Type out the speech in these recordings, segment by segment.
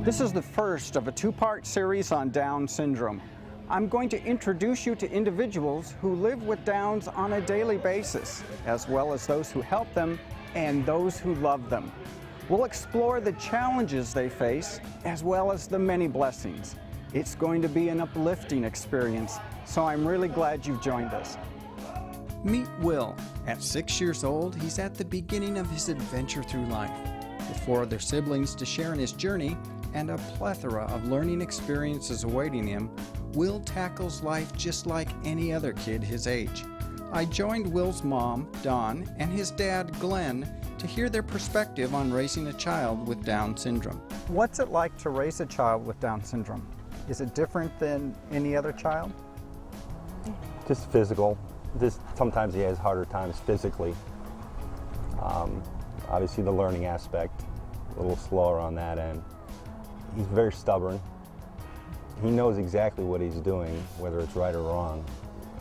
This is the first of a two-part series on Down syndrome. I'm going to introduce you to individuals who live with Downs on a daily basis, as well as those who help them and those who love them. We'll explore the challenges they face, as well as the many blessings. It's going to be an uplifting experience, so I'm really glad you've joined us. Meet Will. At 6 years old, he's at the beginning of his adventure through life. With 4 other siblings to share in his journey and a plethora of learning experiences awaiting him, Will tackles life just like any other kid his age. I joined Will's mom, Dawn, and his dad, Glenn, to hear their perspective on raising a child with Down syndrome. What's it like to raise a child with Down syndrome? Is it different than any other child? Just physical. Sometimes he has harder times physically. Obviously the learning aspect, a little slower on that end. He's very stubborn. He knows exactly what he's doing, whether it's right or wrong.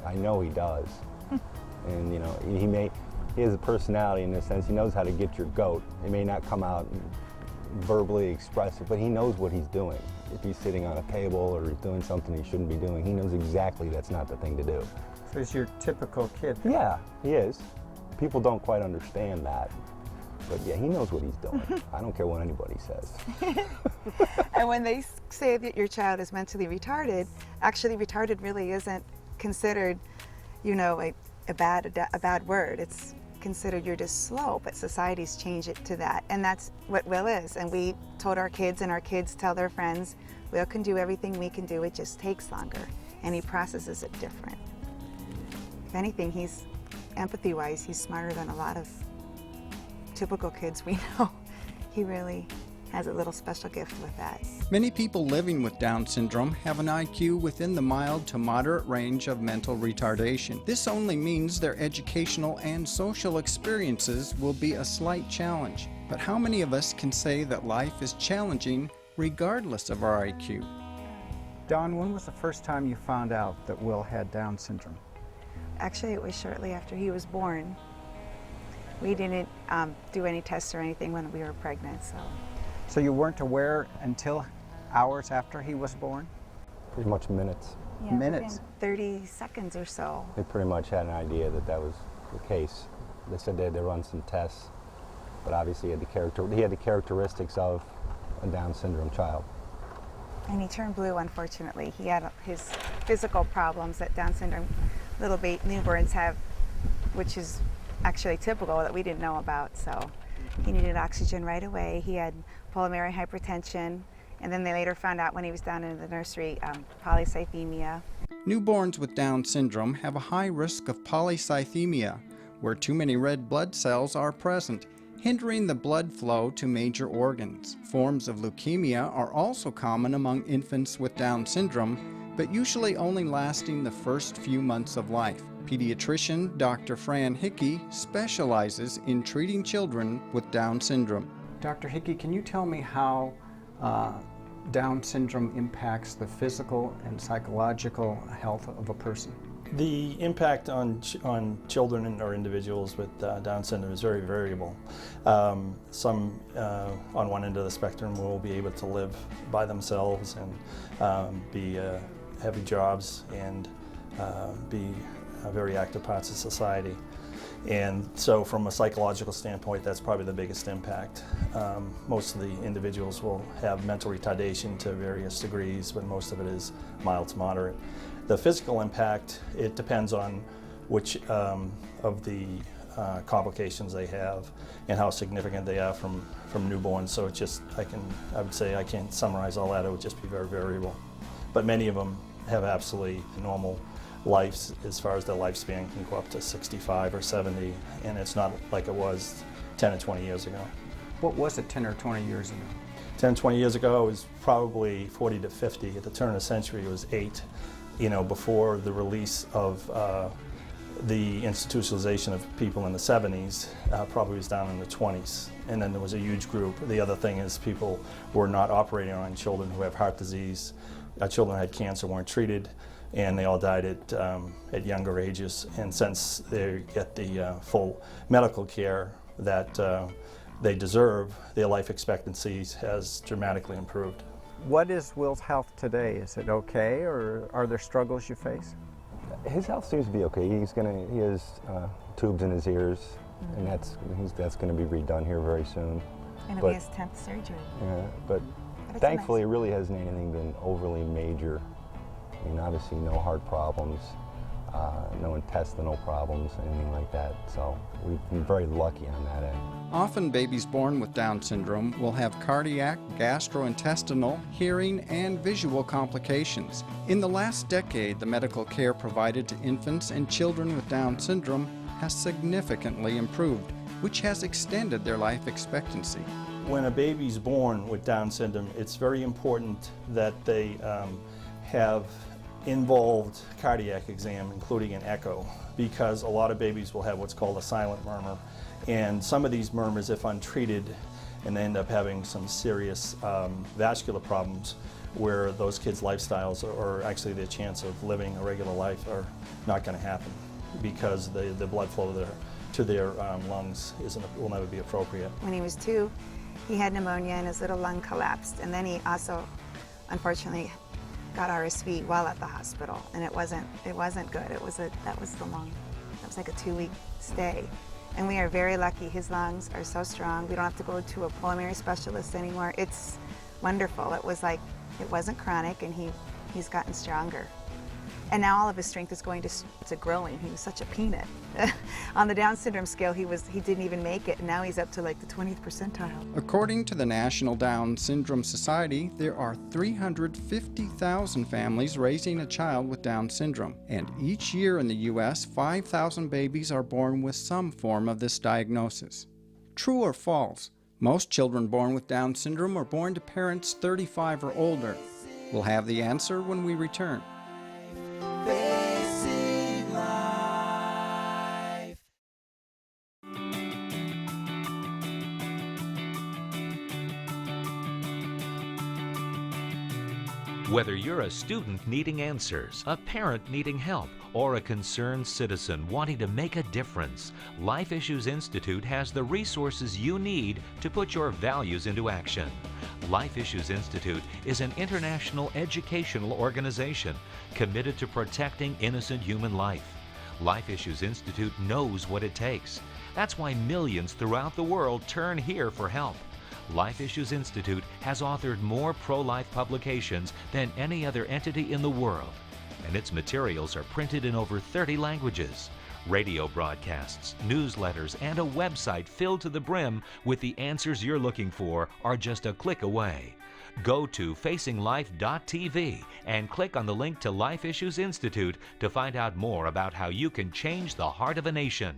I know he does. And you know, he has a personality in the sense he knows how to get your goat. It may not come out and verbally express it, but he knows what he's doing. If he's sitting on a table or he's doing something he shouldn't be doing, he knows exactly that's not the thing to do. So he's your typical kid? Yeah, he is. People don't quite understand that. But yeah, he knows what he's doing. I don't care what anybody says. And when they say that your child is mentally retarded, actually retarded really isn't considered, you know, a bad word. It's considered you're just slow, but society's changed it to that. And that's what Will is. And we told our kids, and our kids tell their friends, Will can do everything we can do, it just takes longer. And he processes it different. If anything, he's empathy-wise, he's smarter than a lot of typical kids we know. He really has a little special gift with that. Many people living with Down syndrome have an IQ within the mild to moderate range of mental retardation. This only means their educational and social experiences will be a slight challenge. But how many of us can say that life is challenging regardless of our IQ? Dawn, when was the first time you found out that Will had Down syndrome? Actually, it was shortly after he was born. We didn't do any tests or anything when we were pregnant, so. So you weren't aware until hours after he was born? Pretty much minutes. Yeah, minutes? 30 seconds or so. They pretty much had an idea that that was the case. They said they had to run some tests, but obviously he had the characteristics of a Down syndrome child. And he turned blue, unfortunately. He had his physical problems that Down syndrome little newborns have, which is actually typical that we didn't know about. So he needed oxygen right away. He had pulmonary hypertension, and then they later found out when he was down in the nursery, polycythemia. Newborns with Down syndrome have a high risk of polycythemia, where too many red blood cells are present, hindering the blood flow to major organs. Forms of leukemia are also common among infants with Down syndrome, but usually only lasting the first few months of life. Pediatrician Dr. FRAN HICKEY specializes in treating children with Down syndrome. Dr. HICKEY, can you tell me how Down syndrome impacts the physical and psychological health of a person? The impact on children or individuals with Down syndrome is very variable. Some on one end of the spectrum will be able to live by themselves and have jobs and be very active parts of society. And so from a psychological standpoint, that's probably the biggest impact. Most of the individuals will have mental retardation to various degrees, but most of it is mild to moderate. The physical impact, it depends on which of the complications they have and how significant they are from newborn. So it's just, I would say I can't summarize all that. It would just be very variable. But many of them have absolutely normal lives as far as their lifespan can go up to 65 or 70, and it's not like it was 10 or 20 years ago. What was it 10 or 20 years ago? 10, 20 years ago, it was probably 40 to 50. At the turn of the century, it was 8. You know, before the release of the institutionalization of people in the 70s, probably was down in the 20s. And then there was a huge group. The other thing is people were not operating on children who have heart disease. Children who had cancer weren't treated, and they all died at younger ages. And since they get the full medical care that they deserve, their life expectancy has dramatically improved. What is Will's health today? Is it okay, or are there struggles you face? His health seems to be okay. He has tubes in his ears, and that's gonna be redone here very soon. And it'll be his 10th surgery. Yeah, but it's thankfully, nice. it really hasn't anything been overly major. I mean, obviously, no heart problems, no intestinal problems, anything like that. So we've been very lucky on that end. Often babies born with Down syndrome will have cardiac, gastrointestinal, hearing, and visual complications. In the last decade, the medical care provided to infants and children with Down syndrome has significantly improved, which has extended their life expectancy. When a baby's born with Down syndrome, it's very important that they have involved cardiac exam, including an echo, because a lot of babies will have what's called a silent murmur. And some of these murmurs, if untreated, and they end up having some serious vascular problems where those kids' lifestyles or actually their chance of living a regular life are not going to happen because the blood flow to their lungs will never be appropriate. When he was 2, he had pneumonia and his little lung collapsed, and then he also, unfortunately, got RSV while at the hospital, and it wasn't good. That was like a 2-week stay. And we are very lucky. His lungs are so strong. We don't have to go to a pulmonary specialist anymore. It's wonderful. It wasn't chronic, and he's gotten stronger. And now all of his strength is going to growing. He was such a peanut. On the Down syndrome scale, he didn't even make it, and now he's up to like the 20th percentile. According to the National Down Syndrome Society, there are 350,000 families raising a child with Down syndrome, and each year in the U.S., 5,000 babies are born with some form of this diagnosis. True or false? Most children born with Down syndrome are born to parents 35 or older. We'll have the answer when we return. Whether you're a student needing answers, a parent needing help, or a concerned citizen wanting to make a difference, Life Issues Institute has the resources you need to put your values into action. Life Issues Institute is an international educational organization committed to protecting innocent human life. Life Issues Institute knows what it takes. That's why millions throughout the world turn here for help. Life Issues Institute has authored more pro-life publications than any other entity in the world, and its materials are printed in over 30 languages. Radio broadcasts, newsletters, and a website filled to the brim with the answers you're looking for are just a click away. Go to facinglife.tv and click on the link to Life Issues Institute to find out more about how you can change the heart of a nation.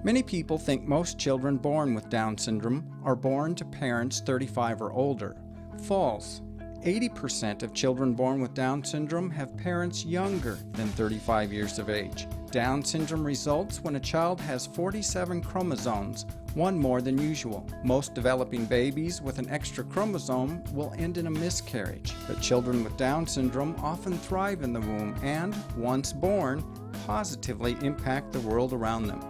Many people think most children born with Down syndrome are born to parents 35 or older. False. 80% of children born with Down syndrome have parents younger than 35 years of age. Down syndrome results when a child has 47 chromosomes, one more than usual. Most developing babies with an extra chromosome will end in a miscarriage, but children with Down syndrome often thrive in the womb and, once born, positively impact the world around them.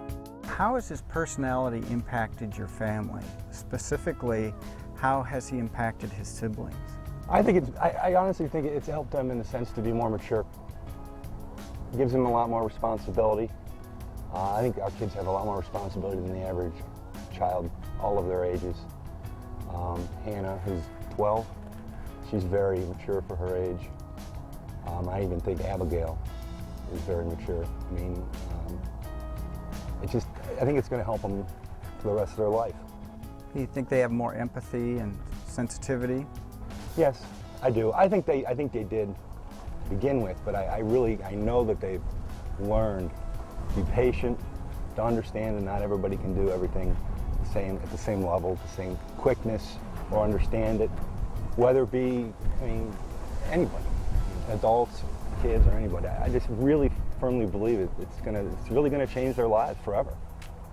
How has his personality impacted your family? Specifically, how has he impacted his siblings? I honestly think it's helped them in the sense to be more mature. It gives them a lot more responsibility. I think our kids have a lot more responsibility than the average child, all of their ages. Hannah, who's 12, she's very mature for her age. I even think Abigail is very mature. I mean, I think it's going to help them for the rest of their life. Do you think they have more empathy and sensitivity? Yes, I do. I think they did to begin with, but I know that they've learned to be patient, to understand that not everybody can do everything at the same level, the same quickness, or understand it, whether it be, anybody, adults, kids, or anybody. I just really firmly believe it's really gonna change their lives forever.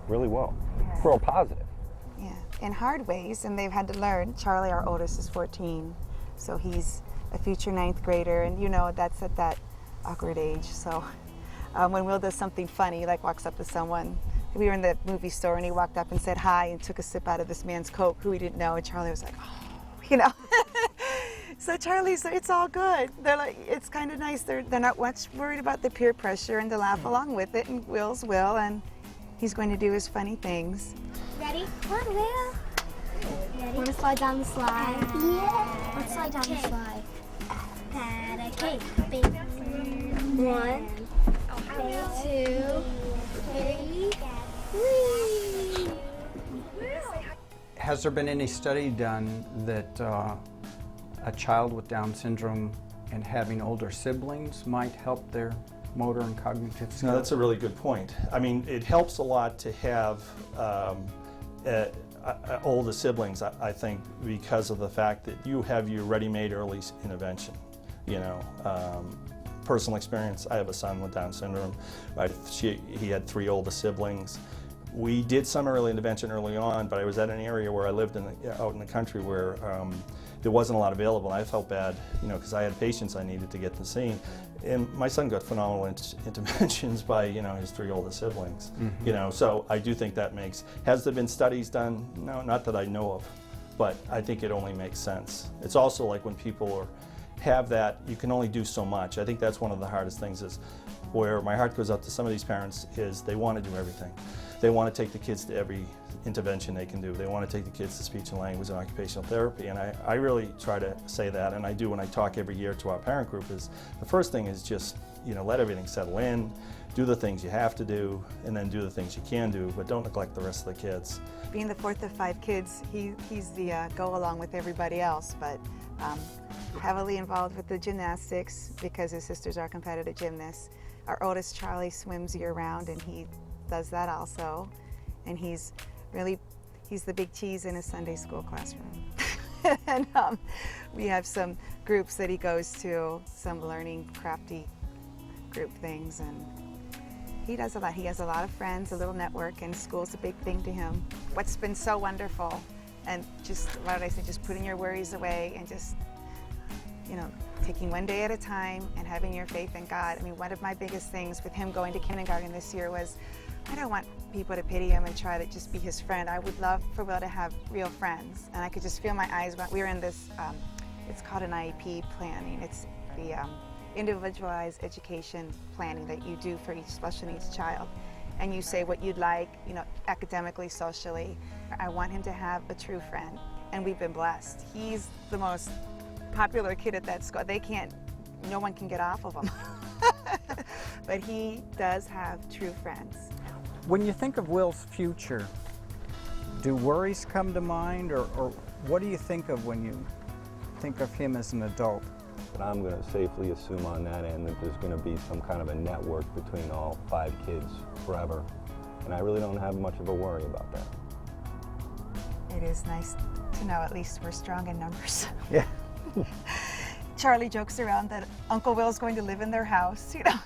Really will, for a positive. Yeah, in hard ways, and they've had to learn. Charlie, our oldest, is 14, so he's a future 9th grader, and that's at that awkward age. So when Will does something funny, like walks up to someone. We were in the movie store and he walked up and said hi and took a sip out of this man's Coke who he didn't know, and Charlie was like, oh, you know. So Charlie's, it's all good. They're like, it's kind of nice. They're not much worried about the peer pressure and to laugh along with it, and Will's Will, and he's going to do his funny things. Ready? Come on, Will. Ready? Want to slide down the slide? Yeah. Let's slide down the slide. Pat a cake. Big 1, 2, 3. Whee! Has there been any study done that a child with Down syndrome and having older siblings might help their motor and cognitive skills? No, that's a really good point. I mean, it helps a lot to have older siblings, I think, because of the fact that you have your ready-made early intervention. You know, personal experience, I have a son with Down syndrome. Right? He had 3 older siblings. We did some early intervention early on, but I was at an area where I lived out in the country where there wasn't a lot available. I felt bad, you know, because I had patients I needed to get to see. And my son got phenomenal interventions by, you know, his 3 older siblings. Mm-hmm. You know, so I do think that makes. Has there been studies done? No, not that I know of, but I think it only makes sense. It's also like when people have that, you can only do so much. I think that's one of the hardest things, is where my heart goes out to some of these parents, is they want to do everything. They want to take the kids to every intervention they can do. They want to take the kids to speech and language and occupational therapy, and I really try to say that, and I do when I talk every year to our parent group, is the first thing is just, you know, let everything settle in, do the things you have to do, and then do the things you can do, but don't neglect the rest of the kids. Being the 4th of 5 kids, he's the go along with everybody else, but heavily involved with the gymnastics because his sisters are competitive gymnasts. Our oldest, Charlie, swims year-round, and he does that also, and he's the big cheese in his Sunday school classroom. And we have some groups that he goes to, some learning crafty group things, and he does a lot. He has a lot of friends, a little network, and school's a big thing to him. What's been so wonderful, and just, what did I say, just putting your worries away and just, you know, taking one day at a time and having your faith in God. I mean, one of my biggest things with him going to kindergarten this year was, I don't want people to pity him and try to just be his friend. I would love for Will to have real friends. And I could just feel my eyes when we were in this, it's called an IEP planning. It's the individualized education planning that you do for each special needs child. And you say what you'd like, you know, academically, socially. I want him to have a true friend. And we've been blessed. He's the most popular kid at that school. No one can get off of him. But he does have true friends. When you think of Will's future, do worries come to mind, or what do you think of when you think of him as an adult? But I'm going to safely assume on that end that there's going to be some kind of a network between all 5 kids forever, and I really don't have much of a worry about that. It is nice to know at least we're strong in numbers. Yeah. Charlie jokes around that Uncle Will's going to live in their house, you know.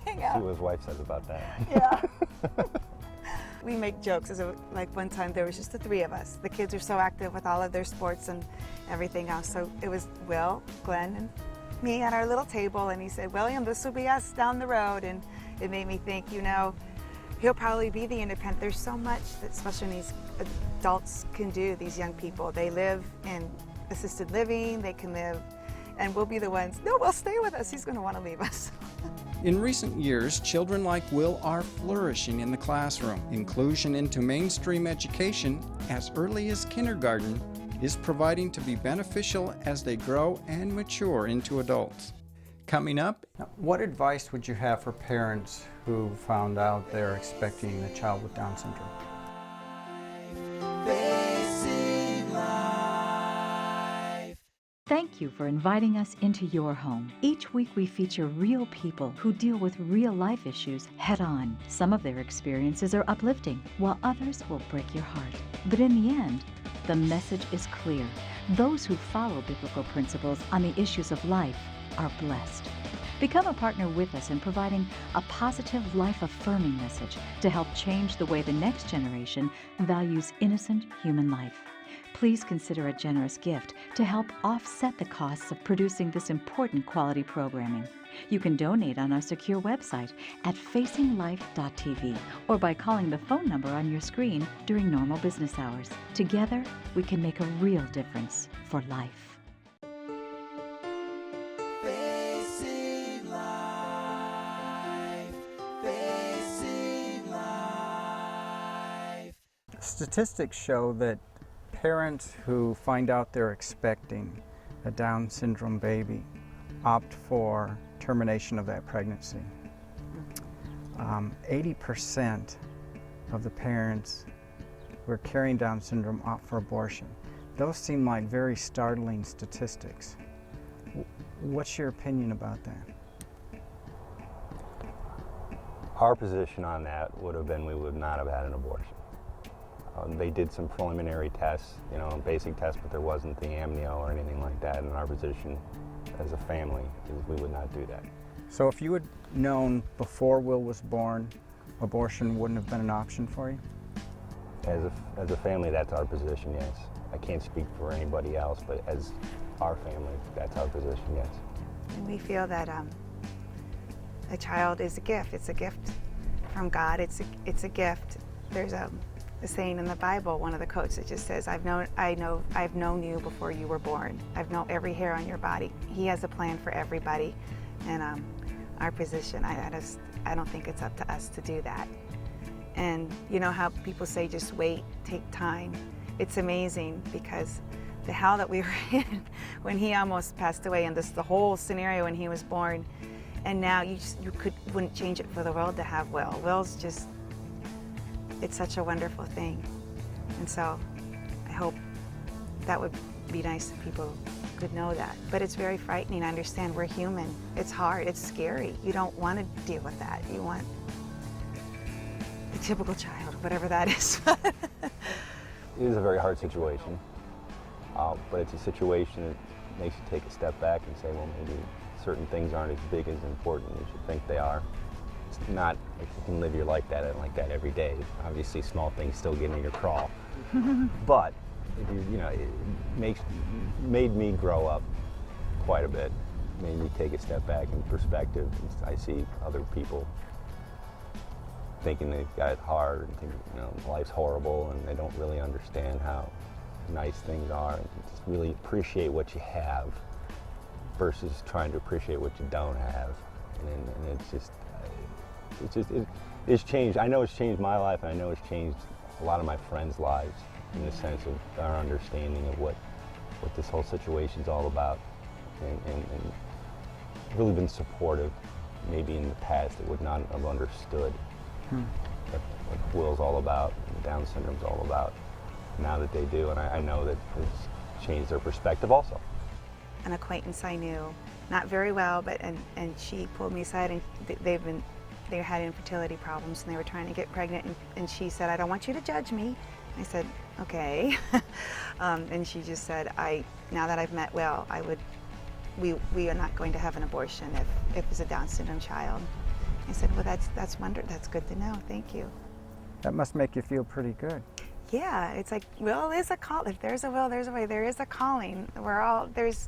Yeah. See what his wife says about that. Yeah. We make jokes. Like one time there was just the 3 of us. The kids are so active with all of their sports and everything else. So it was Will, Glenn, and me at our little table, and he said, William, this will be us down the road. And it made me think, you know, he'll probably be the independent. There's so much that special needs adults can do, these young people. They live in assisted living, they can live, and we'll be the ones, no, Will, stay with us. He's going to want to leave us. In recent years, children like Will are flourishing in the classroom. Inclusion into mainstream education as early as kindergarten is proving to be beneficial as they grow and mature into adults. Coming up, what advice would you have for parents who found out they're expecting a child with Down syndrome? Thank you for inviting us into your home. Each week we feature real people who deal with real life issues head on. Some of their experiences are uplifting, while others will break your heart. But in the end, the message is clear. Those who follow biblical principles on the issues of life are blessed. Become a partner with us in providing a positive, life-affirming message to help change the way the next generation values innocent human life. Please consider a generous gift to help offset the costs of producing this important quality programming. You can donate on our secure website at facinglife.tv or by calling the phone number on your screen during normal business hours. Together, we can make a real difference for life. Facing life, facing life. Statistics show that parents who find out they're expecting a Down syndrome baby opt for termination of that pregnancy. 80% of the parents who are carrying Down syndrome opt for abortion. Those seem like very startling statistics. What's your opinion about that? Our position on that would have been we would not have had an abortion. They did some preliminary tests, basic tests, but there wasn't the amnio or anything like that. And our position as a family is we would not do that. So if you had known before Will was born, abortion wouldn't have been an option for you? As a family, that's our position, yes. I can't speak for anybody else, but as our family, that's our position, yes. And we feel that a child is a gift. It's a gift from God. It's a gift. There's a saying in the Bible, one of the quotes that just says, I've known you before you were born. I've known every hair on your body. He has a plan for everybody, and our position, I don't think it's up to us to do that. And you know how people say just wait, take time. It's amazing because the hell that we were in when he almost passed away, and the whole scenario when he was born, and now you wouldn't change it for the world to have Will. Will's just, it's such a wonderful thing. And so I hope that would be nice if people could know that. But it's very frightening. I understand we're human. It's hard, it's scary. You don't want to deal with that. You want the typical child, whatever that is. It is a very hard situation, but it's a situation that makes you take a step back and say, well, maybe certain things aren't as big as important as you think they are. It's not like you can live your life like that every day. Obviously, small things still get in your crawl, but it made me grow up quite a bit. Made me take a step back in perspective. I see other people thinking they've got it hard and think life's horrible, and they don't really understand how nice things are, and just really appreciate what you have versus trying to appreciate what you don't have. And it's changed. I know it's changed my life, and I know it's changed a lot of my friends' lives in the sense of our understanding of what this whole situation's all about, and really been supportive. Maybe in the past they would not have understood what Will's all about, and Down syndrome's all about. Now that they do, and I know that it's changed their perspective also. An acquaintance I knew, not very well, but and she pulled me aside, and they had infertility problems, and they were trying to get pregnant, and she said, I don't want you to judge me. I said, okay. And she just said, now that I've met Will, we are not going to have an abortion if it's a Down syndrome child. I said, well, that's wonderful. That's good to know. Thank you. That must make you feel pretty good. Yeah, it's like, Will is a call. If there's a will, there's a way. There is a calling.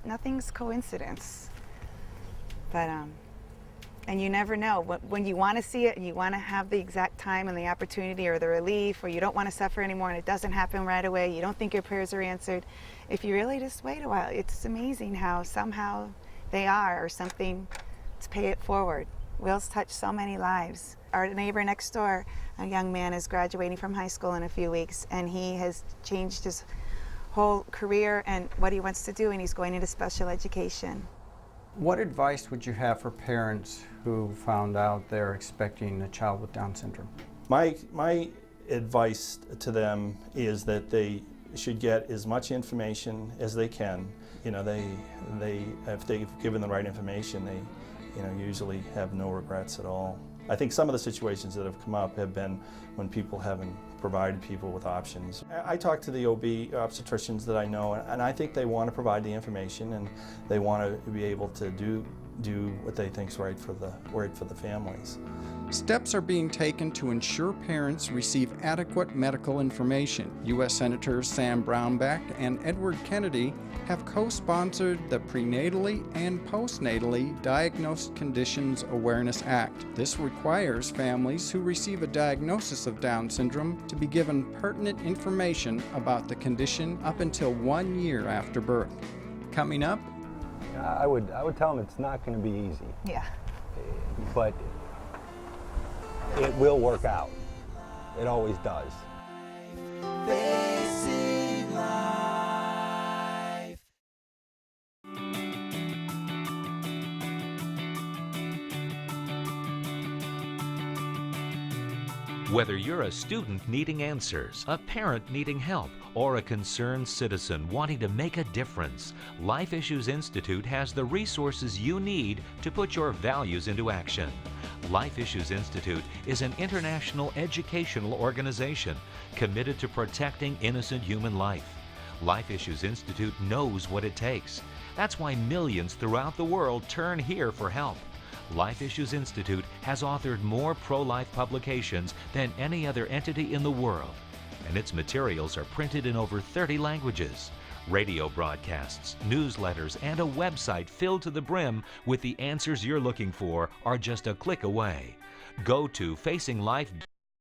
Nothing's coincidence. But, and you never know. When you want to see it and you want to have the exact time and the opportunity or the relief, or you don't want to suffer anymore and it doesn't happen right away, you don't think your prayers are answered, if you really just wait a while, it's amazing how somehow they are, or something to pay it forward. Will's touched so many lives. Our neighbor next door, a young man, is graduating from high school in a few weeks, and he has changed his whole career and what he wants to do, and he's going into special education. What advice would you have for parents who found out they're expecting a child with Down syndrome? My advice to them is that they should get as much information as they can. If they've given the right information, they usually have no regrets at all. I think some of the situations that have come up have been when people haven't provided people with options. I talk to the OB obstetricians that I know, and I think they want to provide the information, and they want to be able to do do what they think's right for the families. Steps are being taken to ensure parents receive adequate medical information. U.S. Senators Sam Brownback and Edward Kennedy have co-sponsored the Prenatally and Postnatally Diagnosed Conditions Awareness Act. This requires families who receive a diagnosis of Down syndrome to be given pertinent information about the condition up until 1 year after birth. Coming up, I would tell them it's not going to be easy, Yeah. but it will work out. It always does. Facing life. Whether you're a student needing answers, a parent needing help, or a concerned citizen wanting to make a difference, Life Issues Institute has the resources you need to put your values into action. Life Issues Institute is an international educational organization committed to protecting innocent human life. Life Issues Institute knows what it takes. That's why millions throughout the world turn here for help. Life Issues Institute has authored more pro-life publications than any other entity in the world, and its materials are printed in over 30 languages. Radio broadcasts, newsletters, and a website filled to the brim with the answers you're looking for are just a click away. Go to facinglife.org